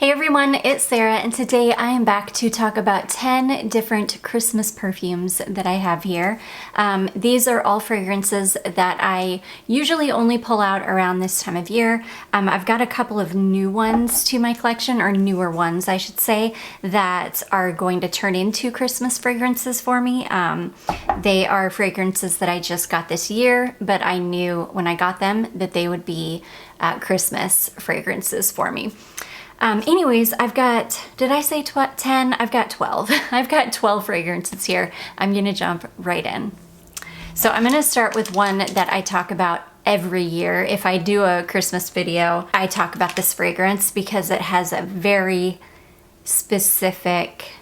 Hey everyone, it's Sarah, and today I am back to talk about 10 different Christmas perfumes that I have here. These are all fragrances that I usually only pull out around this time of year. I've got a couple of new ones to my collection, or newer ones I should say, that are going to turn into Christmas fragrances for me. They are fragrances that I just got this year, but I knew when I got them that they would be Christmas fragrances for me. Anyways, I've got, did I say 10? I've got 12. I've got 12 fragrances here. I'm gonna jump right in. So I'm gonna start with one that I talk about every year. If I do a Christmas video, I talk about this fragrance because it has a very specific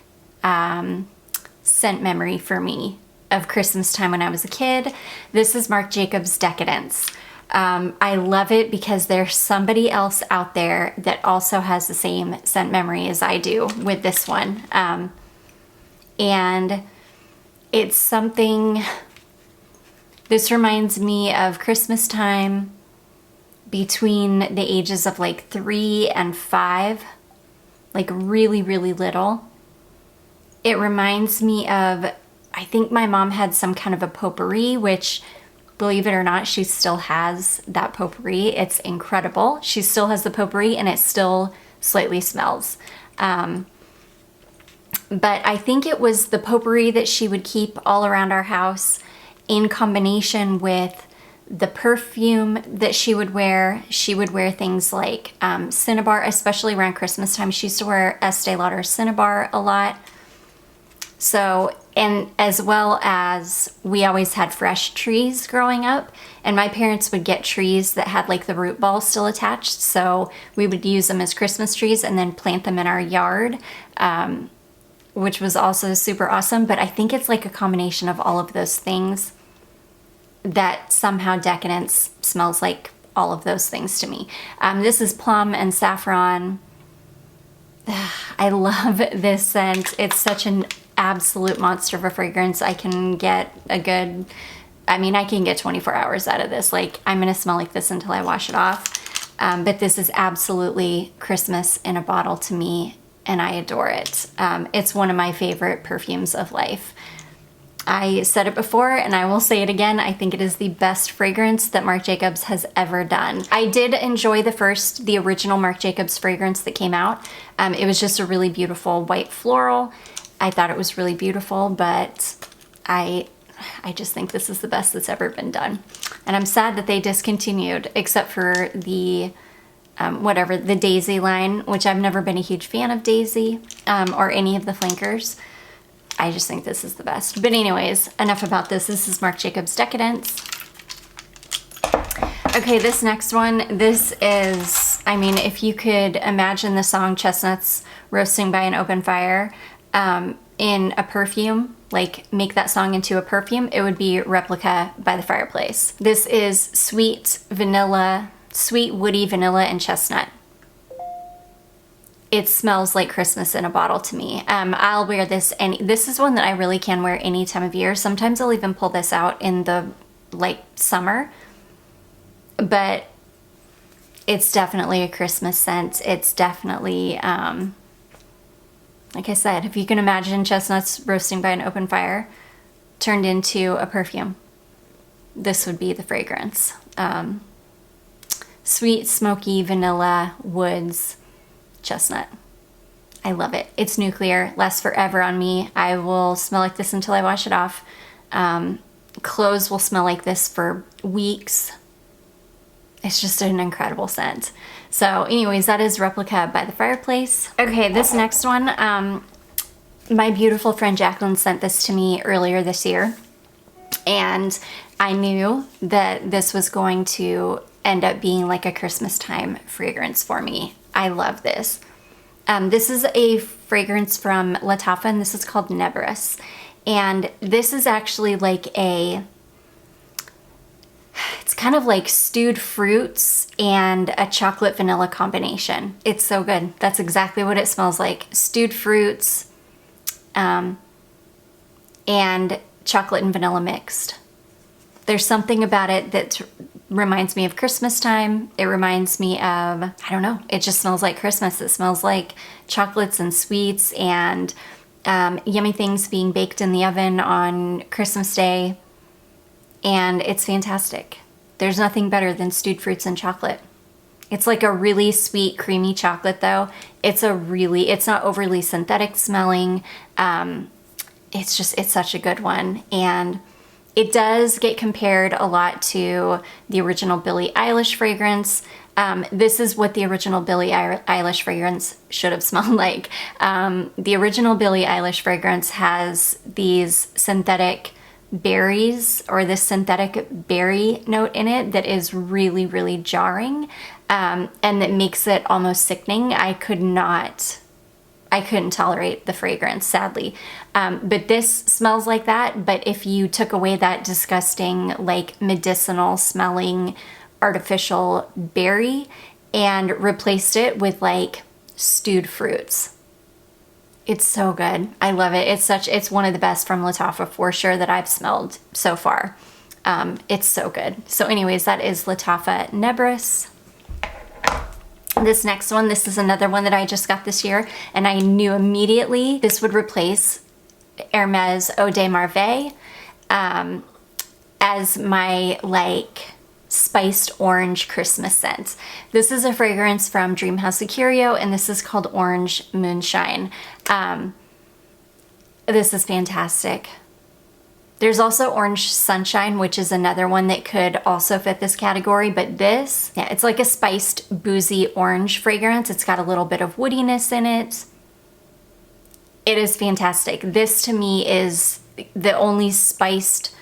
scent memory for me of Christmas time when I was a kid. This is Marc Jacobs Decadence. I love it because there's somebody else out there that also has the same scent memory as I do with this one. And it's something, this reminds me of Christmas time between the ages of like 3 and 5, like really, really little. It reminds me of, I think my mom had some kind of a potpourri, which, believe it or not, she still has that potpourri. It's incredible. She still has the potpourri and it still slightly smells. But I think it was the potpourri that she would keep all around our house in combination with the perfume that she would wear. She would wear things like Cinnabar, especially around Christmas time. She used to wear Estee Lauder Cinnabar a lot. So, and as well as we always had fresh trees growing up, and my parents would get trees that had like the root ball still attached, so we would use them as Christmas trees and then plant them in our yard, which was also super awesome. But I think it's like a combination of all of those things that somehow Decadence smells like all of those things to me. This is plum and saffron. I love this scent. It's such an absolute monster of a fragrance. I can get a good, I can get 24 hours out of this. Like, I'm gonna smell like this until I wash it off. But this is absolutely Christmas in a bottle to me, and I adore it. It's one of my favorite perfumes of life. I said it before and I will say it again. I think it is the best fragrance that Marc Jacobs has ever done. I did enjoy the original Marc Jacobs fragrance that came out. It was just a really beautiful white floral. I thought it was really beautiful, but I just think this is the best that's ever been done. And I'm sad that they discontinued, except for the, the Daisy line, which I've never been a huge fan of Daisy, or any of the flankers. I just think this is the best. But anyways, enough about this. This is Marc Jacobs Decadence. Okay, this next one, this is, if you could imagine the song Chestnuts Roasting by an Open Fire, in a perfume, like make that song into a perfume, it would be Replica by the Fireplace. This is sweet woody vanilla and chestnut. It smells like Christmas in a bottle to me. I'll wear this, and this is one that I really can wear any time of year. Sometimes I'll even pull this out in the summer, but it's definitely a Christmas scent. It's definitely, like I said, if you can imagine chestnuts roasting by an open fire turned into a perfume, this would be the fragrance. Sweet, smoky, vanilla, woods, chestnut. I love it. It's nuclear, lasts forever on me. I will smell like this until I wash it off. Clothes will smell like this for weeks. It's just an incredible scent. So anyways, that is Replica by the Fireplace. Okay, this next one, my beautiful friend Jacqueline sent this to me earlier this year, and I knew that this was going to end up being like a Christmas time fragrance for me. I love this. This is a fragrance from Lattafa, and this is called Nebris. And this is actually like it's kind of like stewed fruits and a chocolate vanilla combination. It's so good. That's exactly what it smells like. Stewed fruits and chocolate and vanilla mixed. There's something about it that reminds me of Christmas time. It reminds me of, I don't know, it just smells like Christmas. It smells like chocolates and sweets and yummy things being baked in the oven on Christmas Day. And it's fantastic. There's nothing better than stewed fruits and chocolate. It's like a really sweet, creamy chocolate though. It's not overly synthetic smelling. It's such a good one. And it does get compared a lot to the original Billie Eilish fragrance. This is what the original Billie Eilish fragrance should have smelled like. The original Billie Eilish fragrance has these synthetic berries, or this synthetic berry note in it that is really, really jarring, and that makes it almost sickening. I couldn't tolerate the fragrance, sadly. But this smells like that, but if you took away that disgusting, like medicinal smelling artificial berry and replaced it with like stewed fruits, it's so good. I love it. It's one of the best from Lattafa for sure that I've smelled so far. It's so good. So anyways, that is Lattafa Nebris. This next one, this is another one that I just got this year, and I knew immediately this would replace Hermes Eau de Merveille as my like spiced orange Christmas scent. This is a fragrance from Dreamhouse of Curio, and this is called Orange Moonshine. This is fantastic. There's also Orange Sunshine, which is another one that could also fit this category, but this, yeah, it's like a spiced, boozy orange fragrance. It's got a little bit of woodiness in it. It is fantastic. This to me is the only spiced,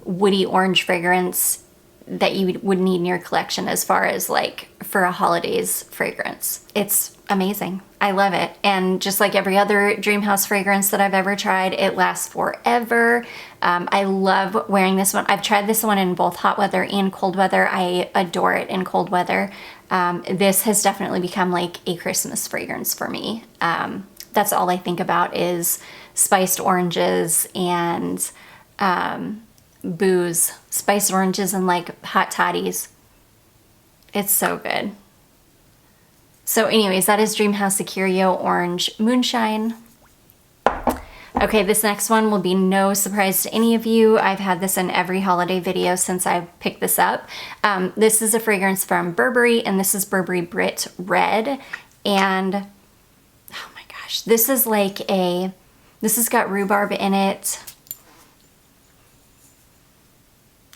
woody orange fragrance that you would need in your collection as far as like for a holidays fragrance. It's amazing. I love it. And just like every other Dreamhouse fragrance that I've ever tried, it lasts forever. I love wearing this one. I've tried this one in both hot weather and cold weather. I adore it in cold weather. This has definitely become like a Christmas fragrance for me. That's all I think about is spiced oranges and booze. Spiced oranges and like hot toddies. It's so good. So anyways, that is Dreamhouse of Curio Orange Moonshine. Okay, this next one will be no surprise to any of you. I've had this in every holiday video since I picked this up. This is a fragrance from Burberry, and this is Burberry Brit Red. And oh my gosh, this is like this has got rhubarb in it.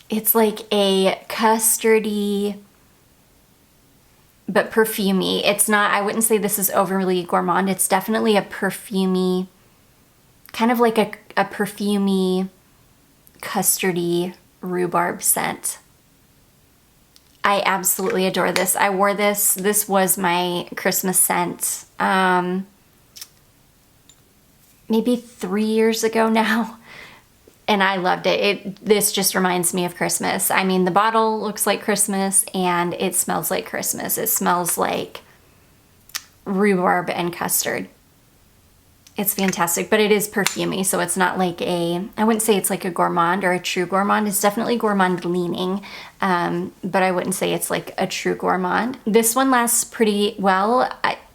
It's like a custardy, but perfumey. It's not, I wouldn't say this is overly gourmand. It's definitely a perfumey, kind of like a perfumey, custardy rhubarb scent. I absolutely adore this. I wore this. This was my Christmas scent maybe 3 years ago now. And I loved it. This just reminds me of Christmas. I mean, the bottle looks like Christmas and it smells like Christmas. It smells like rhubarb and custard. It's fantastic, but it is perfumey, so it's not like I wouldn't say it's like a gourmand or a true gourmand. It's definitely gourmand leaning, but I wouldn't say it's like a true gourmand. This one lasts pretty well.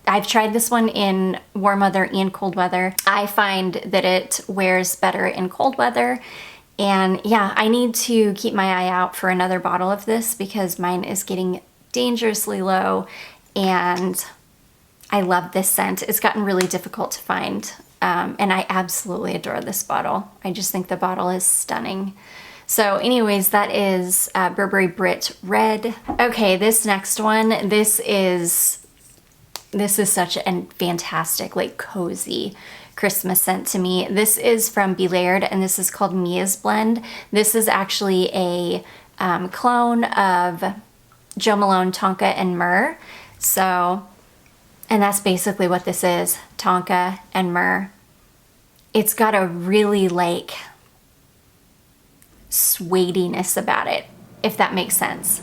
I've tried this one in warm weather and cold weather. I find that it wears better in cold weather. And yeah, I need to keep my eye out for another bottle of this because mine is getting dangerously low, and I love this scent. It's gotten really difficult to find, and I absolutely adore this bottle. I just think the bottle is stunning. So anyways, that is Burberry Brit Red. Okay, this next one, this is such a fantastic, like cozy Christmas scent to me. This is from Be Layered, and this is called Mia's Blend. This is actually a clone of Jo Malone, Tonka, and Myrrh. So, and that's basically what this is, Tonka and Myrrh. It's got a really like suediness about it, if that makes sense.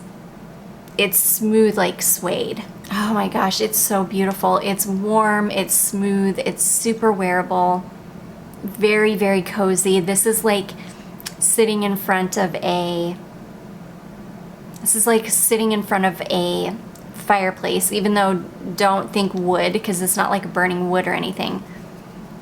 It's smooth like suede. Oh my gosh, it's so beautiful. It's warm, it's smooth, it's super wearable, very, very cozy. This is like sitting in front of a This is like sitting in front of a fireplace, even though don't think wood, because it's not like burning wood or anything.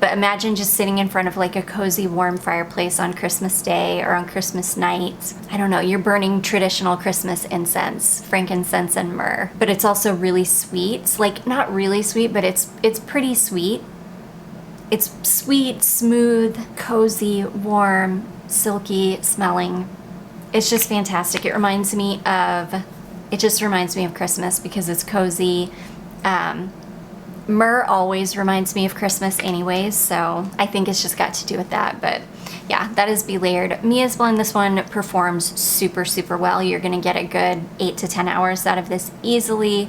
But imagine just sitting in front of like a cozy, warm fireplace on Christmas Day or on Christmas night. I don't know, you're burning traditional Christmas incense, frankincense and myrrh. But it's also really sweet. Like, not really sweet, but it's pretty sweet. It's sweet, smooth, cozy, warm, silky smelling. It's just fantastic. It just reminds me of Christmas because it's cozy. Myrrh always reminds me of Christmas anyways, so I think it's just got to do with that. But yeah, that is Be Layered. Mia's Blend, this one performs super, super well. You're gonna get a good 8 to 10 hours out of this easily.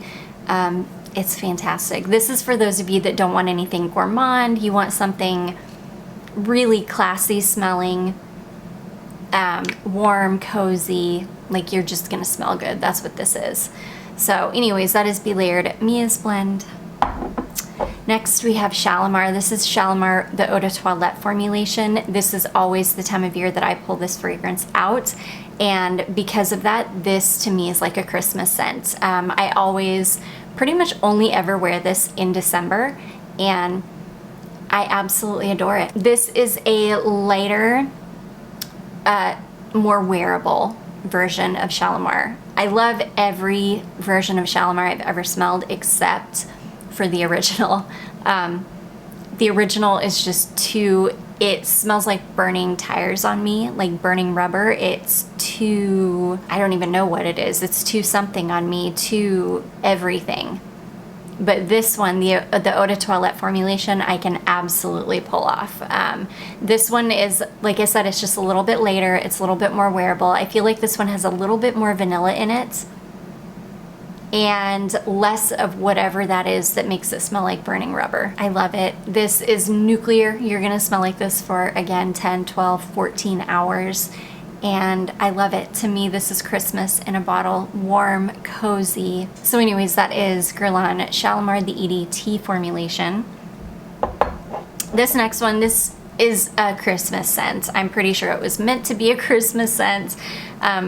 It's fantastic. This is for those of you that don't want anything gourmand. You want something really classy smelling, warm, cozy, like you're just gonna smell good. That's what this is. So anyways, that is Be Layered, Mia's Blend. Next we have Shalimar. This is Shalimar, the Eau de Toilette formulation. This is always the time of year that I pull this fragrance out, and because of that, this to me is like a Christmas scent. I always pretty much only ever wear this in December, and I absolutely adore it. This is a lighter, more wearable version of Shalimar. I love every version of Shalimar I've ever smelled except for the original. The original is just too, it smells like burning tires on me, like burning rubber. It's too, I don't even know what it is. It's too something on me, too everything. But this one, the Eau de Toilette formulation, I can absolutely pull off. This one is, like I said, it's just a little bit later. It's a little bit more wearable. I feel like this one has a little bit more vanilla in it and less of whatever that is that makes it smell like burning rubber. I love it. This is nuclear. You're gonna smell like this for, again, 10, 12, 14 hours. And I love it. To me, this is Christmas in a bottle, warm, cozy. So anyways, that is Guerlain Shalimar, the EDT formulation. This next one, this is a Christmas scent. I'm pretty sure it was meant to be a Christmas scent.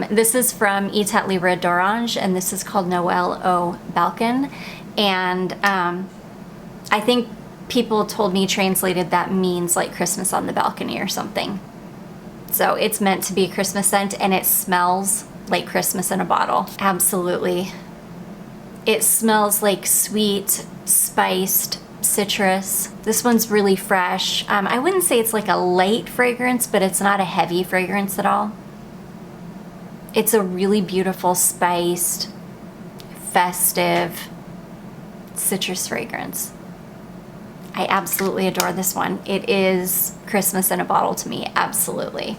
This is from Etat Libre d'Orange, and this is called Noël au Balcon. And I think people told me translated that means like Christmas on the balcony or something. So it's meant to be a Christmas scent, and it smells like Christmas in a bottle. Absolutely. It smells like sweet, spiced citrus. This one's really fresh. I wouldn't say it's like a light fragrance, but it's not a heavy fragrance at all. It's a really beautiful, spiced, festive citrus fragrance. I absolutely adore this one. It is Christmas in a bottle to me, absolutely.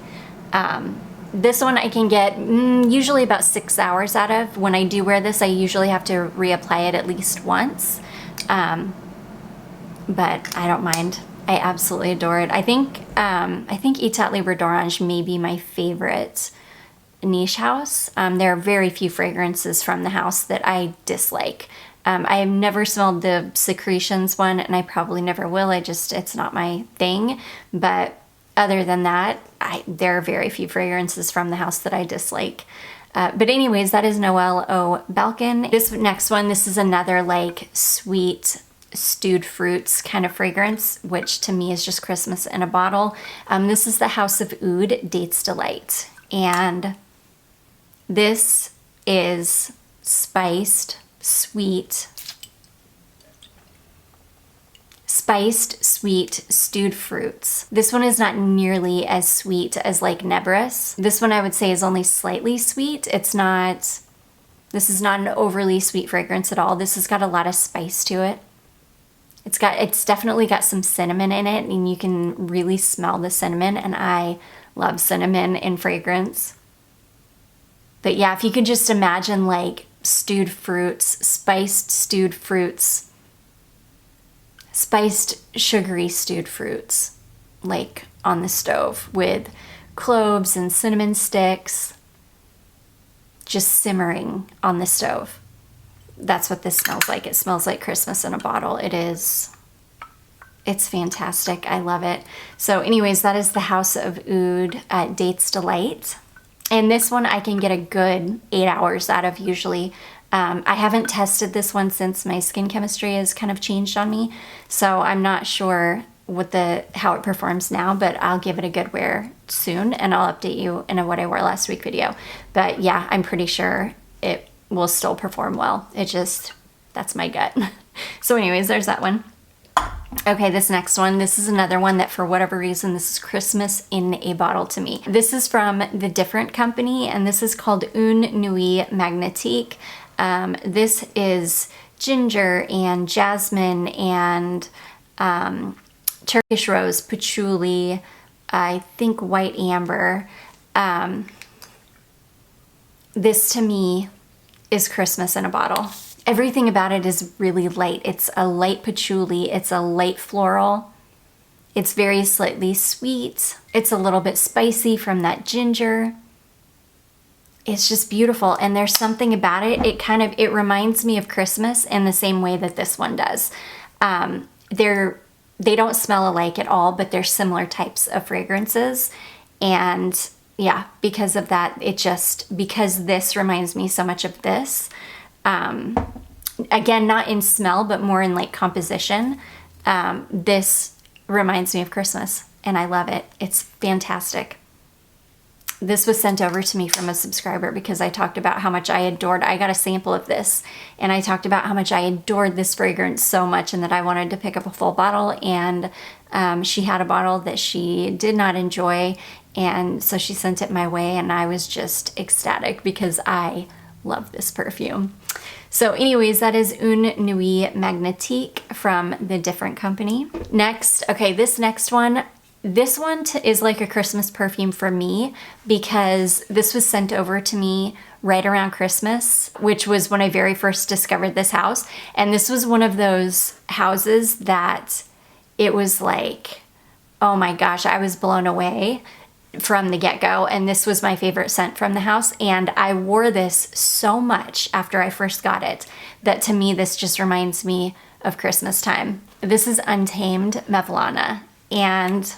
This one I can get usually about 6 hours out of. When I do wear this, I usually have to reapply it at least once. But I don't mind. I absolutely adore it. I think Etat Libre d'Orange may be my favorite niche house. There are very few fragrances from the house that I dislike. I have never smelled the Secretions one, and I probably never will. It's not my thing. But other than that, there are very few fragrances from the house that I dislike. But anyways, that is Noël au Balcon. This next one, this is another like sweet stewed fruits kind of fragrance, which to me is just Christmas in a bottle. This is the House of Oud Dates Delight. And this is spiced, sweet, stewed fruits. This one is not nearly as sweet as like Nebris. This one I would say is only slightly sweet. This is not an overly sweet fragrance at all. This has got a lot of spice to it. It's definitely got some cinnamon in it, and you can really smell the cinnamon, and I love cinnamon in fragrance. But yeah, if you could just imagine like stewed fruits, spiced stewed fruits, spiced sugary stewed fruits, like on the stove with cloves and cinnamon sticks, just simmering on the stove. That's what this smells like. It smells like Christmas in a bottle. It's fantastic. I love it. So anyways, that is the House of Oud Dates Delight. And this one I can get a good 8 hours out of usually. I haven't tested this one since my skin chemistry has kind of changed on me, so I'm not sure how it performs now, but I'll give it a good wear soon and I'll update you in a what I wore last week video. But yeah, I'm pretty sure it will still perform well. That's my gut. So anyways, there's that one. Okay, this next one, this is another one that for whatever reason, this is Christmas in a bottle to me. This is from the Different Company, and this is called Une Nuit Magnétique. This is ginger and jasmine and Turkish rose, patchouli, I think white amber. This to me is Christmas in a bottle. Everything about it is really light. It's a light patchouli, it's a light floral. It's very slightly sweet. It's a little bit spicy from that ginger. It's just beautiful, and there's something about it. It reminds me of Christmas in the same way that this one does. They don't smell alike at all, but they're similar types of fragrances. And yeah, because of that, because this reminds me so much of this. Again, not in smell, but more in like composition. This reminds me of Christmas, and I love it. It's fantastic. This was sent over to me from a subscriber because I talked about how much I got a sample of this, and I talked about how much I adored this fragrance so much and that I wanted to pick up a full bottle, and she had a bottle that she did not enjoy, and so she sent it my way, and I was just ecstatic because I love this perfume. So anyways, that is Une Nuit Magnétique from the Different Company. Next, okay, this next one, is like a Christmas perfume for me because this was sent over to me right around Christmas, which was when I very first discovered this house. And this was one of those houses that it was like, oh my gosh, I was blown away from the get-go, and this was my favorite scent from the house, and I wore this so much after I first got it that to me this just reminds me of Christmas time. This is Untamed Mevlana, and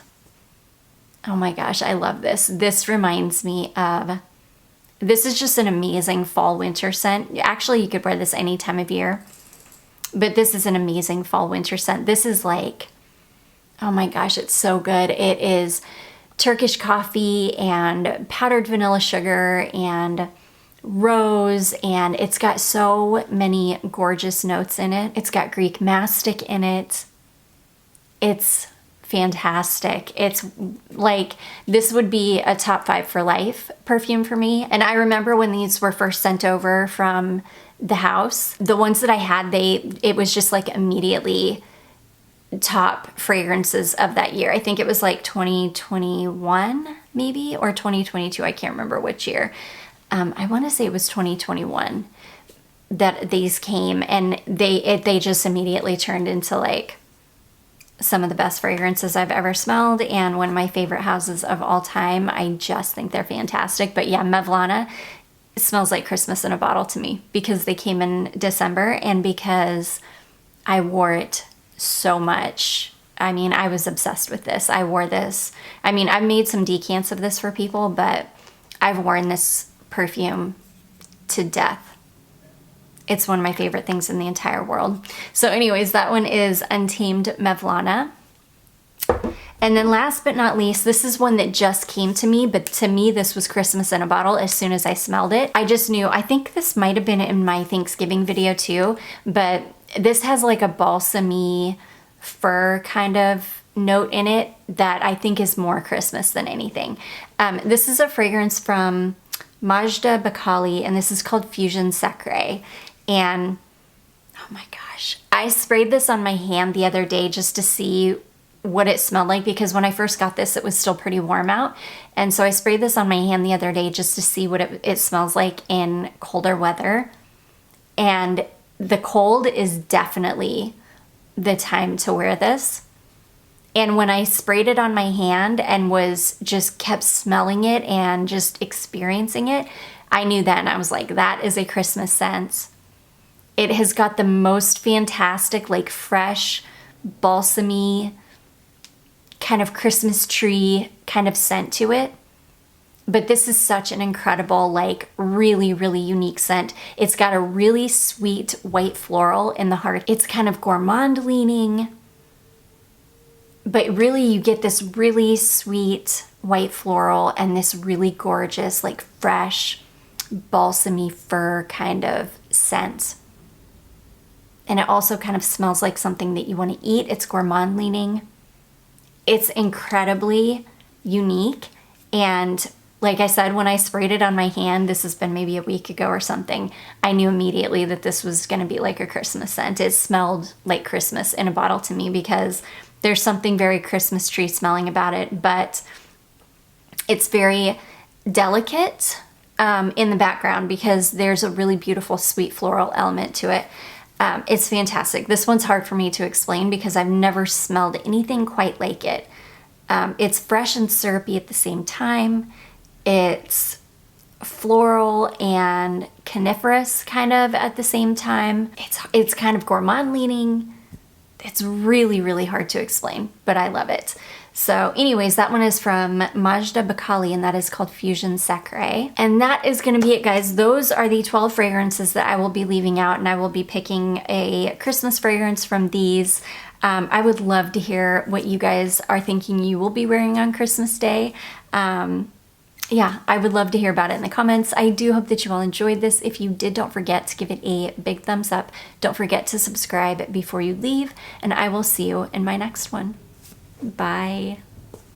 oh my gosh, I love this. This reminds me of, this is just an amazing fall winter scent. Actually, you could wear this any time of year, but this is an amazing fall winter scent. This is like, oh my gosh, it's so good. It is Turkish coffee and powdered vanilla sugar and rose, and it's got so many gorgeous notes in it. It's got Greek mastic in it. It's fantastic. It's like, this would be a top 5 for life perfume for me. And I remember when these were first sent over from the house, the ones that I had, it was just like immediately top fragrances of that year. I think it was like 2021 maybe, or 2022. I can't remember which year. I want to say it was 2021 that these came, and they just immediately turned into like some of the best fragrances I've ever smelled, and one of my favorite houses of all time. I just think they're fantastic. But yeah, Mevlana, it smells like Christmas in a bottle to me because they came in December and because I wore it so much. I mean, I was obsessed with this. I wore this. I mean, I've made some decants of this for people, but I've worn this perfume to death. It's one of my favorite things in the entire world. So anyways, that one is Untamed Mevlana. And then last but not least, this is one that just came to me, but to me, this was Christmas in a bottle as soon as I smelled it. I just knew, I think this might have been in my Thanksgiving video too, but this has like a balsamy fir kind of note in it that I think is more Christmas than anything. This is a fragrance from Majda Bakali, and this is called Fusion Sacré. And oh my gosh, I sprayed this on my hand the other day just to see what it smelled like, because when I first got this, it was still pretty warm out. And so I sprayed this on my hand the other day just to see what it smells like in colder weather. And the cold is definitely the time to wear this. And when I sprayed it on my hand and kept smelling it and just experiencing it, I knew then, I was like, that is a Christmas scent. It has got the most fantastic, like fresh, balsamy, kind of Christmas tree kind of scent to it. But this is such an incredible, like really, really unique scent. It's got a really sweet white floral in the heart. It's kind of gourmand leaning, but really you get this really sweet white floral and this really gorgeous, like fresh, balsamy fir kind of scent. And it also kind of smells like something that you want to eat. It's gourmand leaning. It's incredibly unique. And like I said, when I sprayed it on my hand, this has been maybe a week ago or something, I knew immediately that this was going to be like a Christmas scent. It smelled like Christmas in a bottle to me because there's something very Christmas tree smelling about it, but it's very delicate in the background because there's a really beautiful sweet floral element to it. It's fantastic. This one's hard for me to explain because I've never smelled anything quite like it. It's fresh and syrupy at the same time. It's floral and coniferous kind of at the same time. It's kind of gourmand leaning. It's really, really hard to explain, but I love it. So anyways, that one is from Majda Bakali, and that is called Fusion Sacre. And that is gonna be it, guys. Those are the 12 fragrances that I will be leaving out, and I will be picking a Christmas fragrance from these. I would love to hear what you guys are thinking you will be wearing on Christmas Day. Yeah, I would love to hear about it in the comments. I do hope that you all enjoyed this. If you did, don't forget to give it a big thumbs up. Don't forget to subscribe before you leave, and I will see you in my next one. Bye.